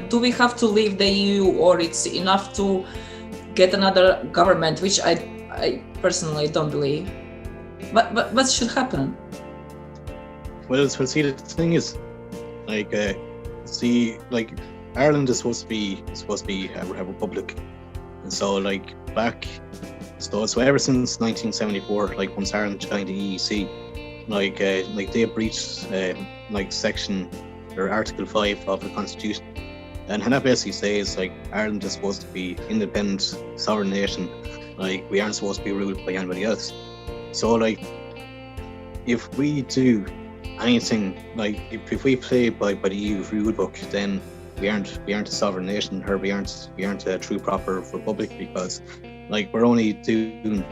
Do we have to leave the EU, or it's enough to get another government, which I personally don't believe. But what should happen? Well, see, the thing is, like, Ireland is supposed to be a republic, and so like so ever since 1974, like once Ireland joined the EEC, like they breached Section or Article 5 of the Constitution, And that basically says like Ireland is supposed to be independent, sovereign nation. Like we aren't supposed to be ruled by anybody else. So like if we do anything, like if we play by the EU rule book, then we aren't a sovereign nation, or we aren't a true proper republic, because like we're only doing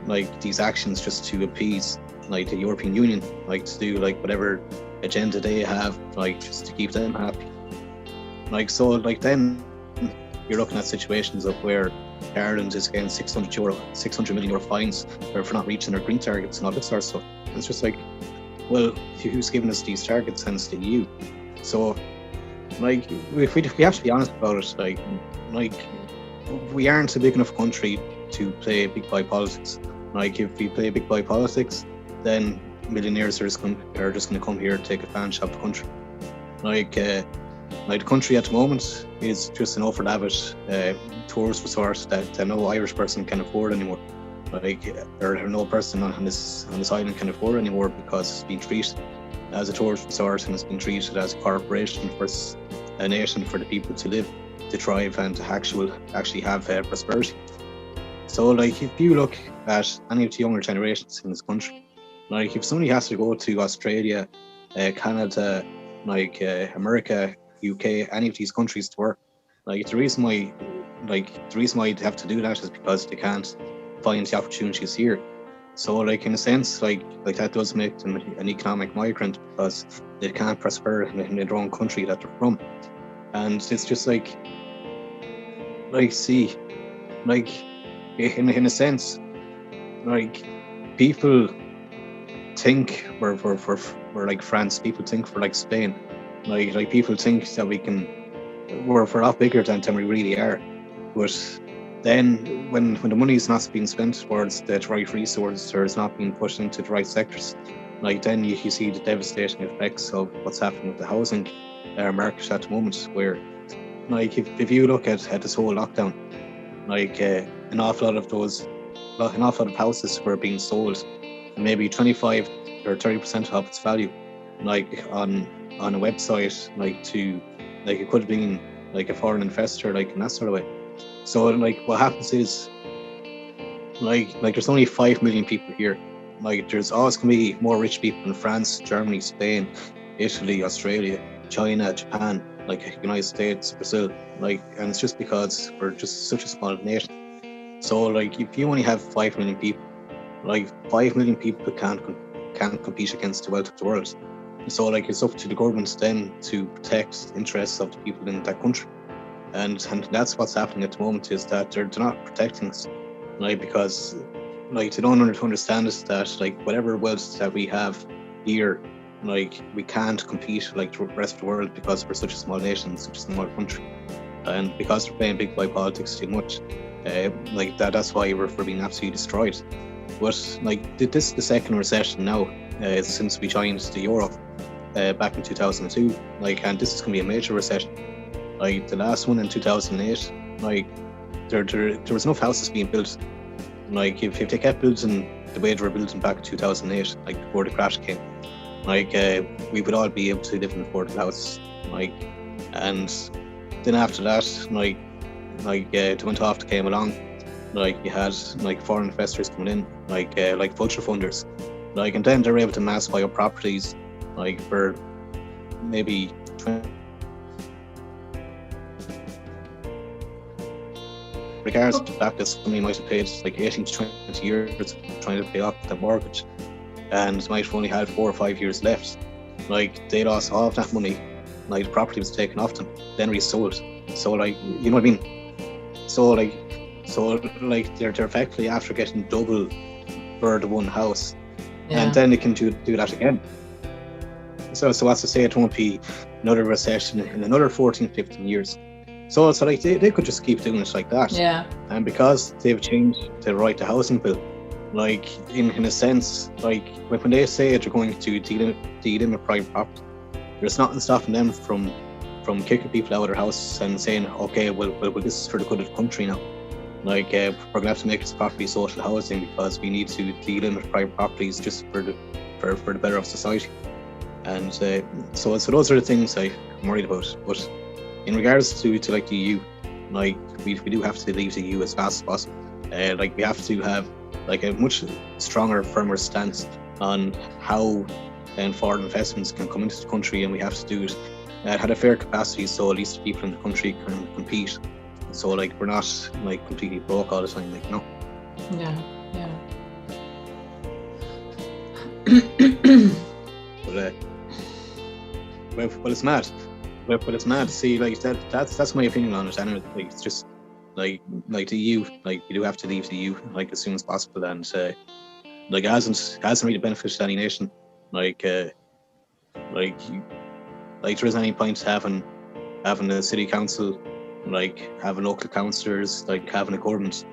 like these actions just to appease like the European Union, like to do like whatever agenda they have, like just to keep them happy. Like so, like then you're looking at situations of where Ireland is getting 600 million euro fines for not reaching their green targets and all this sort of stuff. And it's just like, well, who's giving us these targets? Hence the EU. So, like, if we have to be honest about it, like we aren't a big enough country to play big boy politics. Like, if we play big boy politics, then millionaires are just going to come here and take advantage of the country. Like the country at the moment is just an over-lavish tourist resort that no Irish person can afford anymore. Like, or no person on this island can afford anymore, because it's been treated as a tourist resort and it's been treated as a corporation versus a nation for the people to live, to thrive, and to actually have prosperity. So, like, if you look at any of the younger generations in this country, like if somebody has to go to Australia, Canada, like America, UK, any of these countries to work, like the reason why they have to do that is because they can't find the opportunities here. So, like, in a sense, like that does make them an economic migrant, because they can't prosper in their own country that they're from. And it's just like see, like in a sense, like people think we're like France, people think we're like Spain, like people think that we're a lot bigger than we really are. But then when the money is not being spent towards the right resources, or it's not being pushed into the right sectors, like then you see the devastating effects of what's happening with the housing market at the moment, where like if you look at this whole lockdown, like an awful lot of houses were being sold, maybe 25 or 30% of its value, like on a website, like it could have been like a foreign investor, like in that sort of way. So like what happens is like there's only 5 million people here. Like there's always going to be more rich people in France, Germany, Spain, Italy, Australia, China, Japan, like United States, Brazil, like, and it's just because we're just such a small nation. So like if you only have 5 million people, like 5 million people can't compete against the wealth of the world. So like it's up to the government then to protect the interests of the people in that country. And that's what's happening at the moment, is that they're not protecting us, like, because like they don't understand is that like whatever wealth that we have here, like we can't compete like the rest of the world, because we're such a small nation, such a small country, and because we're playing big boy politics too much, like that's why we're being absolutely destroyed. But like this is the second recession now since we joined the euro back in 2002, like, and this is going to be a major recession. Like the last one in 2008, like there was enough houses being built. Like if they kept building the way they were building back in 2008, like before the crash came, like we would all be able to live in affordable houses. Like, and then after that, like the Twin Toft came along. Like you had like foreign investors coming in, like vulture funders, like, and then they're able to mass buy up properties, like for maybe 20. Regardless of the fact that somebody might have paid like 18 to 20 years trying to pay off the mortgage, and might have only had 4 or 5 years left, like they lost all of that money. Like the property was taken off them, then resold. So like, you know what I mean? So they're effectively after getting double for the one house, and then they can do that again. So as to say, it won't be another recession in another 14, 15 years. So like they could just keep doing it like that. Yeah. And because they've changed the right to housing bill, like in a sense, like when they say they're going to delimit private property, there's nothing stopping them from kicking people out of their house and saying, okay, well this is for the good of the country now. Like we're going to have to make this property social housing because we need to delimit private properties just for the better of society. And so those are the things I'm worried about. But in regards to like the EU, like we do have to leave the EU as fast as possible. Like we have to have like a much stronger, firmer stance on how foreign investments can come into the country, and we have to do it at a fair capacity, so at least the people in the country can compete. So like we're not like completely broke all the time, like, you know. Yeah, yeah. But it's mad. But it's mad. See, like that's my opinion on it. And like it's just like the EU, like you do have to leave the EU like as soon as possible, and like it hasn't really benefited any nation. Like there isn't any point having a city council, like having local councillors, like having a government,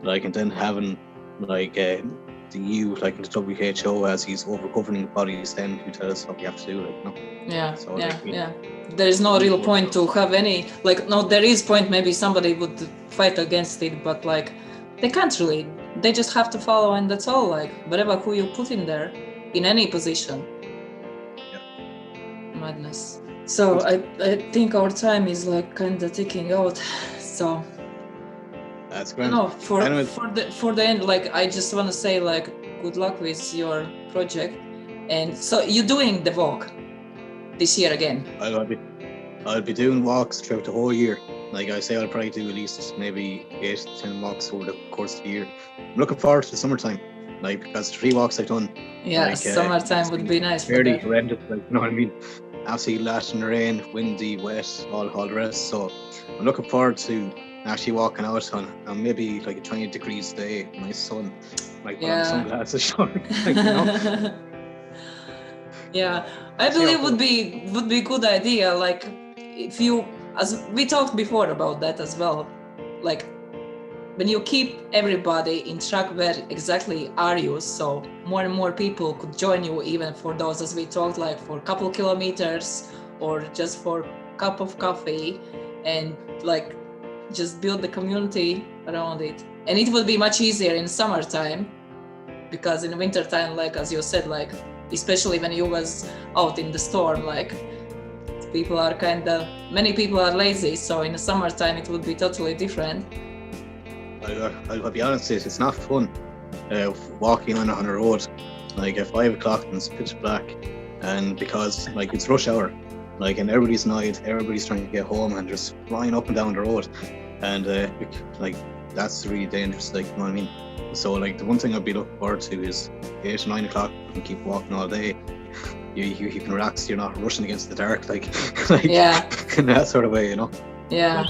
like, and then having like the EU, like the WHO, as these over-governing bodies then who tell us what we have to do, like, you know. Yeah, so, yeah. There is no real point to have any, like, no, there is point, maybe somebody would fight against it, but like, they can't really, they just have to follow, and that's all, like, whatever who you put in there, in any position. Yeah. Madness. So I think our time is like kind of ticking out, so. That's great. No, for the end, like, I just want to say, like, good luck with your project. And so you're doing the walk this year again? I'll be doing walks throughout the whole year. Like I say, I'll probably do at least maybe 8 to 10 walks over the course of the year. I'm looking forward to the summertime, like, because the 3 walks I've done. Yeah, like, summertime would be nice. Fairly horrendous, like, you know what I mean? Absolutely lashing rain, windy, wet, all the rest. So I'm looking forward to actually walking out on maybe like a 20 degrees day, nice sun, like with sunglasses on, like, you know. Yeah, I believe would be a good idea. Like, if you, as we talked before about that as well, like when you keep everybody in track where exactly are you, so more and more people could join you, even for those, as we talked, like for a couple kilometers or just for a cup of coffee, and like just build the community around it. And it would be much easier in summertime, because in wintertime, like as you said, like especially when you was out in the storm, like people are many people are lazy, so in the summertime it would be totally different. I'll be honest, it's not fun walking on a road like at 5 o'clock and it's pitch black, and because like it's rush hour, like, and everybody's annoyed, everybody's trying to get home and just flying up and down the road, and like that's really dangerous, like, you know what I mean? So like the one thing I'd be looking forward to is 8 or 9 o'clock and keep walking all day. You can relax, you're not rushing against the dark, like yeah, in that sort of way, you know. Yeah.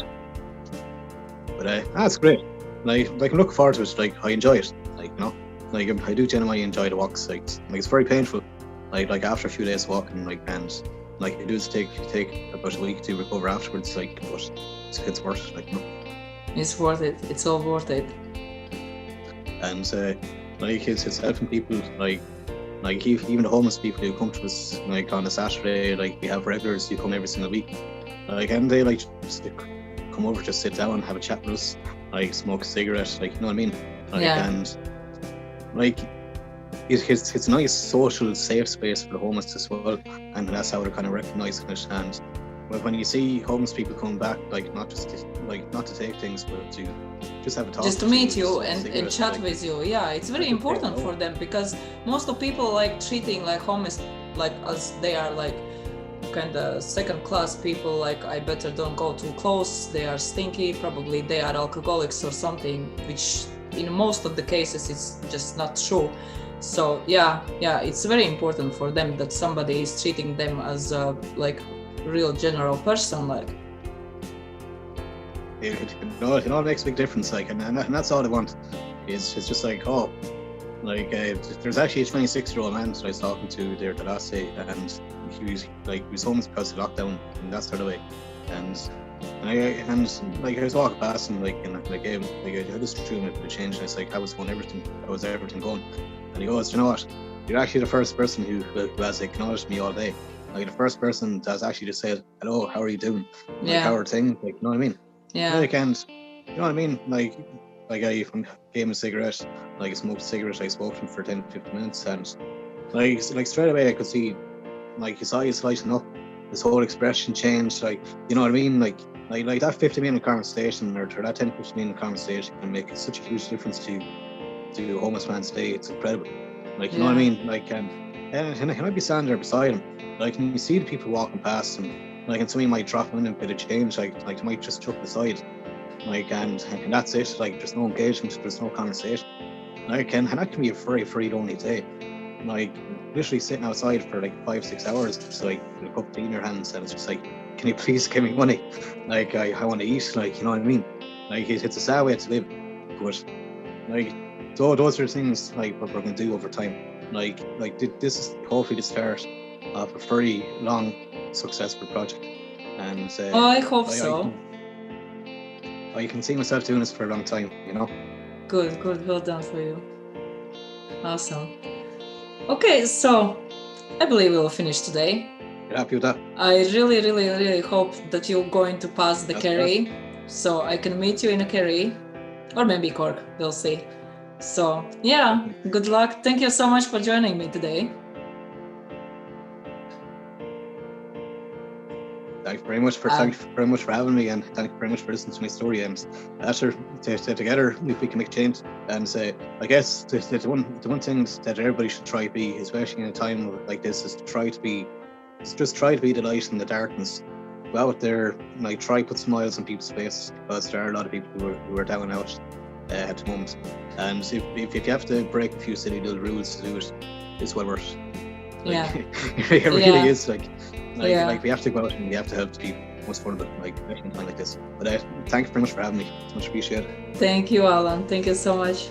But that's great. Like I'm looking forward to it. Like I enjoy it. Like, you know, like I do genuinely enjoy the walks. Like it's very painful. Like after a few days walking, like, and like it does take about a week to recover afterwards. Like, but it's worth it. Like, you know. It's worth it. It's all worth it. And like it's helping people. Like even the homeless people who come to us like on a Saturday. Like we have regulars who come every single week. Like, and they like just come over, just sit down, have a chat with us, like smoke a cigarette, like, you know what I mean? Like, yeah. And like it's a nice social safe space for the homeless as well, and that's how they're kind of recognising it. And when you see homeless people come back, like not to take things, but to just have a talk, just to meet you and chat like, with you. Yeah, it's very important for them, because most of people like treating like homeless like as they are like kind of second class people, like I better don't go too close, they are stinky, probably they are alcoholics or something, which in most of the cases is just not true. So yeah, it's very important for them that somebody is treating them as a like real general person, like. It all makes a big difference, like, and that's all I want. It's just like, oh, like there's actually a 26-year-old man that I was talking to there the last day, and he was homeless because of lockdown and that sort of way, and I was walking past him, like, and like I just threw him a bit of change, and it's like, how was everything going? And he goes, you know what, you're actually the first person who has acknowledged me all day, like the first person that's actually just said, hello, how are you doing? Like, how are things? Like, you know what I mean? Yeah. Like, and you know what I mean? Like I gave him a cigarette, like I smoked a cigarette, I spoke to him for 10-15 minutes, and like straight away I could see like his eyes lighting up, this whole expression changed. Like, you know what I mean? Like that 50-minute conversation or that 10-15-minute conversation can make such a huge difference to a homeless man's day. It's incredible. Like, you know what I mean? Like, and he might be standing there beside him. Like, and you see the people walking past him. Like, and somebody might drop in a bit of change. Like they might just chuck it aside. Like, and that's it. Like, there's no engagement. There's no conversation. Like, and that can be a very, very lonely day. Like, literally sitting outside for like 5-6 hours, just like with a cup of tea in your hands, and it's just like, can you please give me money? Like, I want to eat. Like, you know what I mean? Like, it's a sad way to live, but like, so those are things like what we're going to do over time. Like this is hopefully the start of a very long, successful project. And I hope so. I can see myself doing this for a long time. You know. Good. Well done for you. Awesome. Okay, so I believe we'll finish today. You're happy with that? I really hope that you're going to pass the Kerry, so I can meet you in a Kerry, or maybe Cork, we'll see. So yeah, good luck. Thank you so much for joining me today. Thank you very much for having me, and thank you very much for listening to my story. And after together, we can make change. And I guess the one thing that everybody should try to be, especially in a time like this, is to try to be the light in the darkness. Go out there, like, try put smiles on people's faces, because there are a lot of people who are down and out at the moment. And if you have to break a few silly little rules to do it, it's well worth it. Like, it really is. Like we have to go out and we have to help the people. Most vulnerable, like in a time like this. But thank you very much for having me. It's much appreciated. Thank you, Alan. Thank you so much.